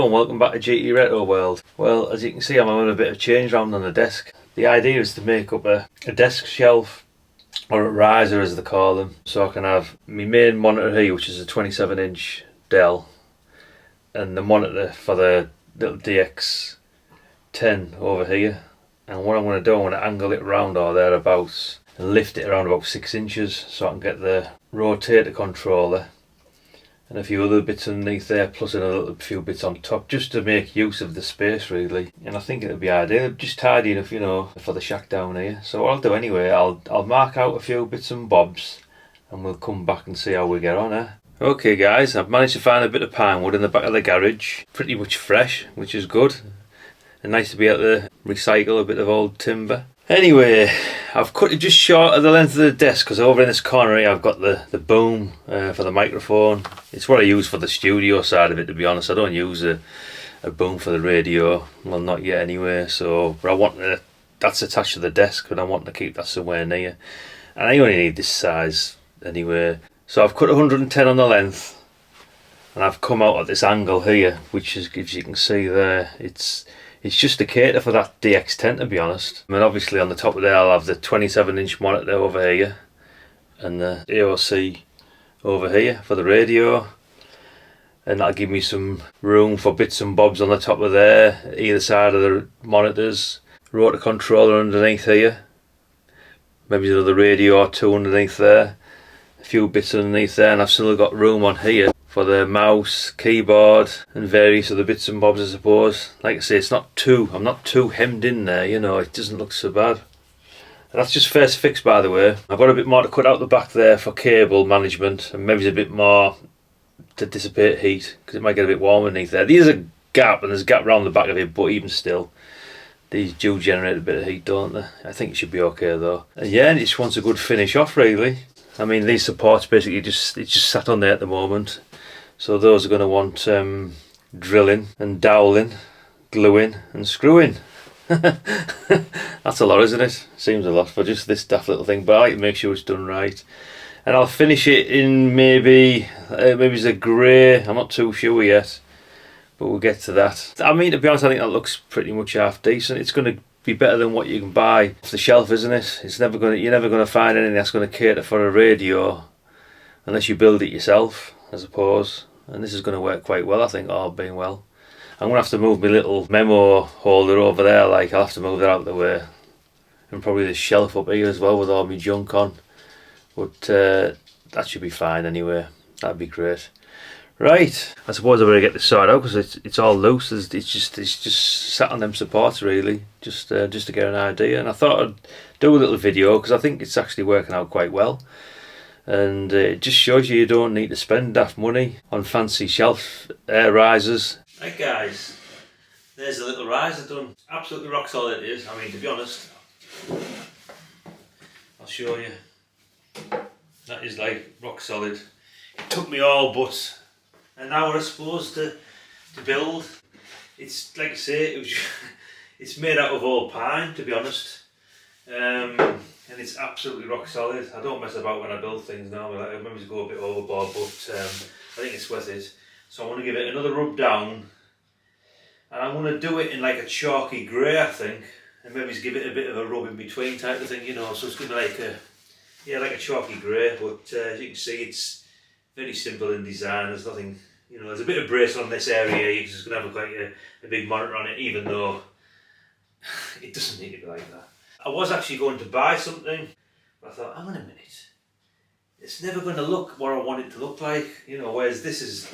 Hello and welcome back to GT Retro World. Well, as you can see, I'm having a bit of change around on the desk. The idea is to make up a desk shelf, or a riser as they call them, so I can have my main monitor here, which is a 27-inch Dell, and the monitor for the little DX10 over here. And what I'm going to do, I'm going to angle it around or thereabouts and lift it around about 6 inches so I can get the rotator controller and a few other bits underneath there, plus a few bits on top, just to make use of the space really. And I think it'll be ideal, just tidy enough, you know, for the shack down here. So what I'll do anyway, I'll mark out a few bits and bobs and we'll come back and see how we get on, eh? Okay guys, I've managed to find a bit of pine wood in the back of the garage, pretty much fresh, which is good. And nice to be able to recycle a bit of old timber. Anyway, I've cut it just short of the length of the desk because over in this corner here I've got the boom for the microphone. It's what I use for the studio side of it, to be honest. I don't use a boom for the radio, well, not yet anyway. So, but I want that's attached to the desk and I want to keep that somewhere near. And I only need this size anyway. So I've cut 110 on the length and I've come out at this angle here, which is, as you can see there, it's just to cater for that DX10, to be honest. I mean, obviously on the top of there I'll have the 27-inch monitor over here and the AOC over here for the radio, and that'll give me some room for bits and bobs on the top of there, either side of the monitors, rotor controller underneath here, maybe another radio or two underneath there, a few bits underneath there, and I've still got room on here for the mouse, keyboard and various other bits and bobs, I suppose. Like I say, I'm not too hemmed in there, you know, it doesn't look so bad. And that's just first fix, by the way. I've got a bit more to cut out the back there for cable management, and maybe a bit more to dissipate heat because it might get a bit warm underneath there. There's a gap, and there's a gap around the back of it, but even still these do generate a bit of heat, don't they? I think it should be okay though. And yeah, it just wants a good finish off really. I mean, these supports basically it's just sat on there at the moment. So those are going to want drilling and doweling, gluing and screwing. That's a lot, isn't it? Seems a lot for just this daft little thing, but I like to make sure it's done right. And I'll finish it in maybe it's a grey, I'm not too sure yet, but we'll get to that. I mean, to be honest, I think that looks pretty much half decent. It's going to be better than what you can buy off the shelf, isn't it? You're never going to find anything that's going to cater for a radio unless you build it yourself, I suppose. And this is going to work quite well, I think, all being well. I'm going to have to move my little memo holder over there, like I'll have to move that out of the way. And probably this shelf up here as well with all my junk on. But that should be fine anyway, that'd be great. Right, I suppose I better get this sorted out because it's all loose. It's just sat on them supports really, just to get an idea. And I thought I'd do a little video because I think it's actually working out quite well. And it just shows you don't need to spend daft money on fancy shelf risers. Right guys, there's a little riser done. Absolutely rock solid it is. I mean, to be honest, I'll show you. That is like rock solid. It took me all but an hour, I suppose, to build. It's like I say, it's made out of old pine, to be honest. And it's absolutely rock solid. I don't mess about when I build things now. I maybe go a bit overboard, but I think it's worth it. So I want to give it another rub down, and I want to do it in like a chalky grey, I think, and maybe give it a bit of a rub in between type of thing, you know. So it's going to be like a chalky grey, but as you can see, it's very simple in design. There's nothing, you know. There's a bit of brace on this area. You're just going to have like a big monitor on it, even though it doesn't need to be like that. I was actually going to buy something, but I thought, hang on a minute, it's never going to look what I want it to look like, you know, whereas this is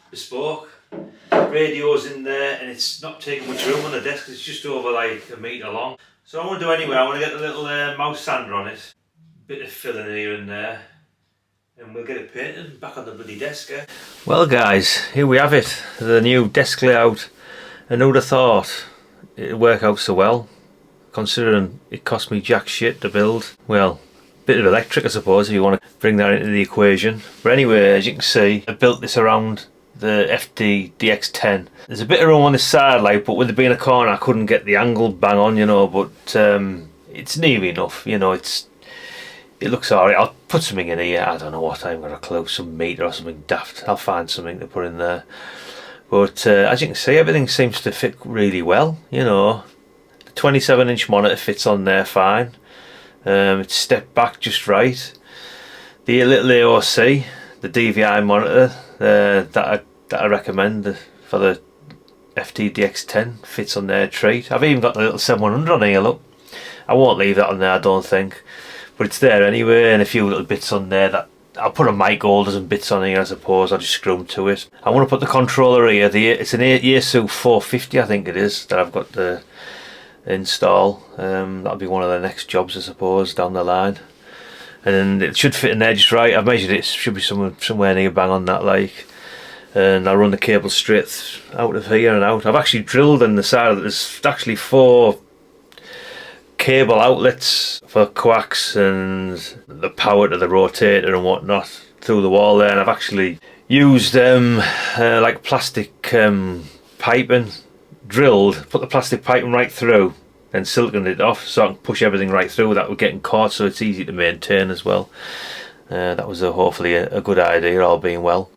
bespoke. Radio's in there and it's not taking much room on the desk, it's just over like a metre long. So I want to do anyway, I want to get the little mouse sander on it, bit of filling here and there, and we'll get it painted back on the bloody desk. Well guys, here we have it, the new desk layout, and who'd have thought it'd work out so well. Considering it cost me jack shit to build. Well, bit of electric I suppose if you want to bring that into the equation. But anyway, as you can see, I built this around the Ftdx10. There's a bit of room on this side, like, but with it being a corner I couldn't get the angle bang on, you know, but it's near enough, you know, it looks alright. I'll put something in here, I don't know what, I haven't got a clue, some meter or something daft. I'll find something to put in there. But as you can see, everything seems to fit really well, you know. The 27-inch monitor fits on there fine. It's stepped back just right. The little AOC, the DVI monitor that I recommend for the Ftdx10 fits on there treat. I've even got the little 7100 on here, look. I won't leave that on there, I don't think, but it's there anyway, and a few little bits on there that I'll put on mic holders and bits on here, I suppose. I'll just screw them to it. I want to put the controller here. It's an Yaesu Ftdx10, I think it is, that I've got to install. That'll be one of the next jobs, I suppose, down the line. And it should fit in there just right. I've measured it. It should be somewhere near bang on that, like. And I run the cable straight out of here and out. I've actually drilled in the side of it. There's actually 4 cable outlets for coax and the power to the rotator and whatnot through the wall there, and I've actually used like plastic piping, drilled, put the plastic piping right through and siliconed it off so I can push everything right through without getting caught, so it's easy to maintain as well. That was hopefully a good idea, all being well.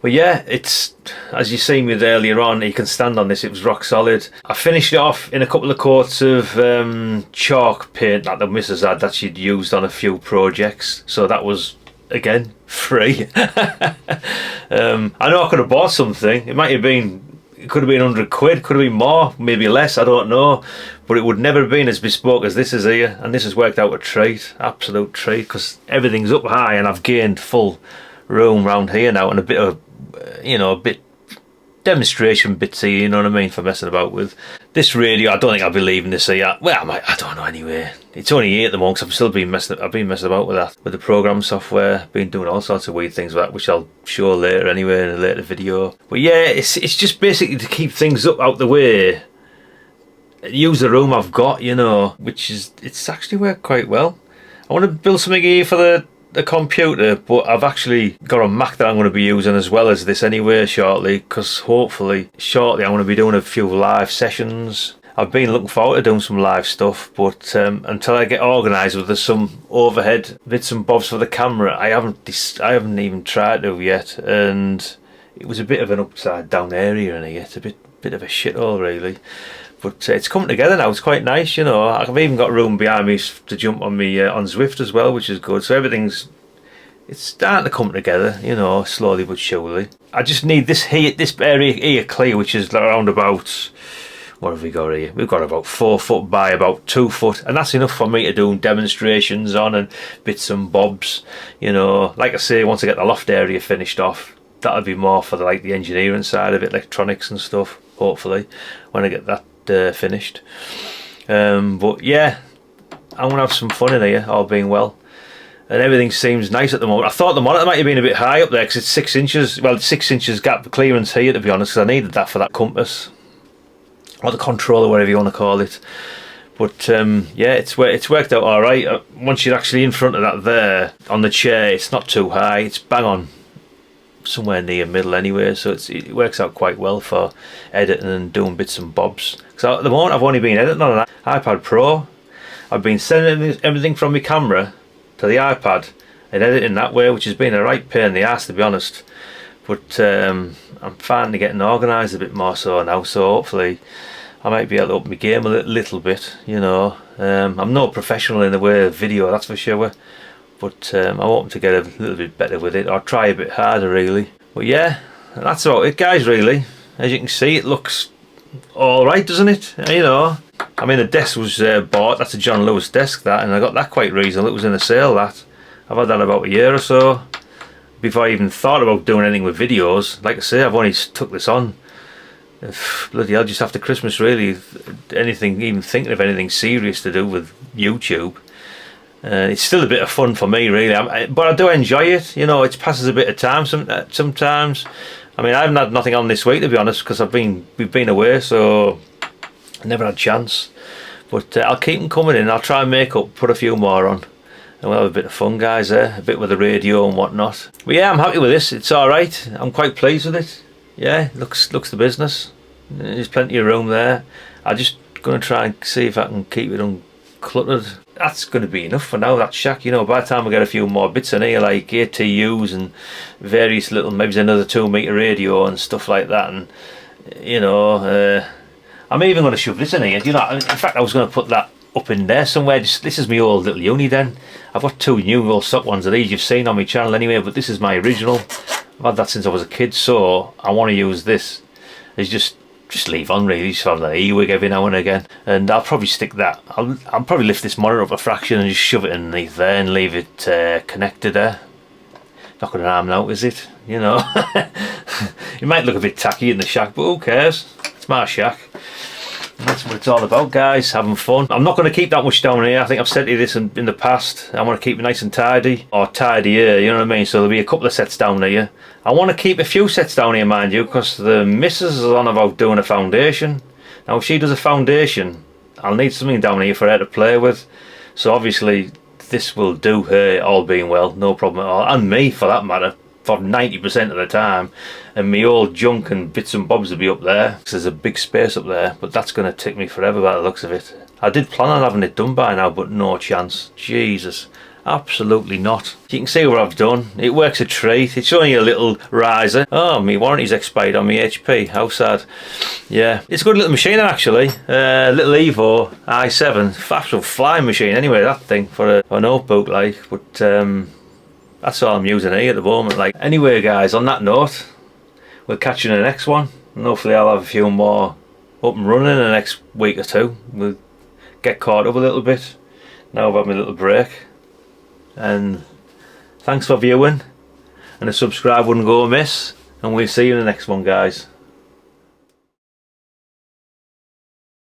But yeah, it's, as you seen with earlier on, you can stand on this, it was rock solid. I finished it off in a couple of coats of chalk paint that the missus had, that she'd used on a few projects, so that was, again, free. I know I could have bought something. It might have been, it could have been 100 quid, could have been more, maybe less, I don't know, but it would never have been as bespoke as this is here, and this has worked out a treat, absolute treat, because everything's up high and I've gained full room round here now, and a bit of, you know, a bit demonstration bits here, you know what I mean, for messing about with. This radio, I don't think I'll be leaving this here. Well, I don't know anyway. It's only here at the moment, 'cause I've been messing about with that, with the program software, been doing all sorts of weird things with that, which I'll show later anyway in a later video. But yeah, it's just basically to keep things up out the way, use the room I've got, you know, which is, it's actually worked quite well. I want to build something here for the computer, but I've actually got a Mac that I'm going to be using as well as this anyway shortly, because hopefully shortly I'm going to be doing a few live sessions. I've been looking forward to doing some live stuff, but until I get organised with some overhead bits and bobs for the camera, I haven't even tried to yet, and it was a bit of an upside down area in here. It's a bit of a shithole really. But it's coming together now, it's quite nice, you know. I've even got room behind me to jump on me on Zwift as well, which is good. So it's starting to come together, you know, slowly but surely. I just need this area here clear, which is around about, what have we got here? We've got about 4 foot by about 2 foot, and that's enough for me to do demonstrations on and bits and bobs, you know. Like I say, once I get the loft area finished off, that'll be more for the engineering side of it, electronics and stuff, hopefully, when I get that finished. But yeah, I'm gonna have some fun in here, all being well, and everything seems nice at the moment. I thought the monitor might have been a bit high up there because it's 6 inches, well, 6 inches gap clearance here, to be honest, because I needed that for that compass or the controller, whatever you want to call it. But yeah, it's worked out all right. Once you're actually in front of that there on the chair, it's not too high, it's bang on somewhere near middle anyway, so it works out quite well for editing and doing bits and bobs. So at the moment I've only been editing on an iPad Pro. I've been sending everything from my camera to the iPad and editing that way, which has been a right pain in the ass, to be honest. But I'm finally getting organised a bit more so now, so hopefully I might be able to up my game a little bit, you know. I'm no professional in the way of video, that's for sure, but I'm hoping to get a little bit better with it, or try a bit harder really. But yeah, that's about it guys really. As you can see, it looks alright, doesn't it? You know, I mean, the desk was bought, that's a John Lewis desk that, and I got that quite reasonable. It was in a sale, that. I've had that about a year or so before I even thought about doing anything with videos. Like I say, I've only took this on bloody hell just after Christmas really, anything, even thinking of anything serious to do with YouTube. It's still a bit of fun for me really, but I do enjoy it, you know. It passes a bit of time sometimes. I mean, I haven't had nothing on this week, to be honest, because we've been away, so I never had a chance. But I'll keep them coming in. I'll try and make up, put a few more on, and we'll have a bit of fun guys there, a bit with the radio and whatnot. But yeah, I'm happy with this, it's alright, I'm quite pleased with it. Yeah, looks the business. There's plenty of room there. I'm just going to try and see if I can keep it uncluttered. that's going to be enough for now, that shack. You know, by the time we get a few more bits in here, like ATUs and various little, maybe another 2-meter radio and stuff like that, and you know, I'm even going to shove this in here. You know, in fact, I was going to put that up in there somewhere. This is my old little uni then. I've got 2 new old stock ones of these you've seen on my channel anyway, but this is my original. I've had that since I was a kid, so I want to use this. It's just leave on really, just have that e-wig every now and again, and I'll probably stick that. I'll probably lift this monitor up a fraction and just shove it underneath there and leave it connected there. Not going to harm out, is it? You know, it might look a bit tacky in the shack, but who cares? It's my shack. That's what it's all about, guys, having fun. I'm not going to keep that much down here. I think I've said to you this in the past. I want to keep it nice and tidy, or tidier, you know what I mean? So there'll be a couple of sets down here. I want to keep a few sets down here, mind you, because the missus is on about doing a foundation. Now if she does a foundation, I'll need something down here for her to play with. So obviously this will do her, all being well, no problem at all, and me for that matter, for 90% of the time. And me old junk and bits and bobs will be up there, because there's a big space up there, but that's going to take me forever by the looks of it. I did plan on having it done by now, but no chance. Jesus, absolutely not. You can see what I've done. It works a treat. It's only a little riser. Oh, my warranty's expired on my HP. How sad. Yeah, it's a good little machine actually. Little Evo i7. Absolute flying machine anyway, that thing, for a notebook like. But that's all I'm using here at the moment. Like, anyway guys, on that note, we'll catch you in the next one, and hopefully I'll have a few more up and running in the next week or two. We'll get caught up a little bit. Now I've had my little break. And thanks for viewing, and a subscribe wouldn't go amiss, and we'll see you in the next one, guys.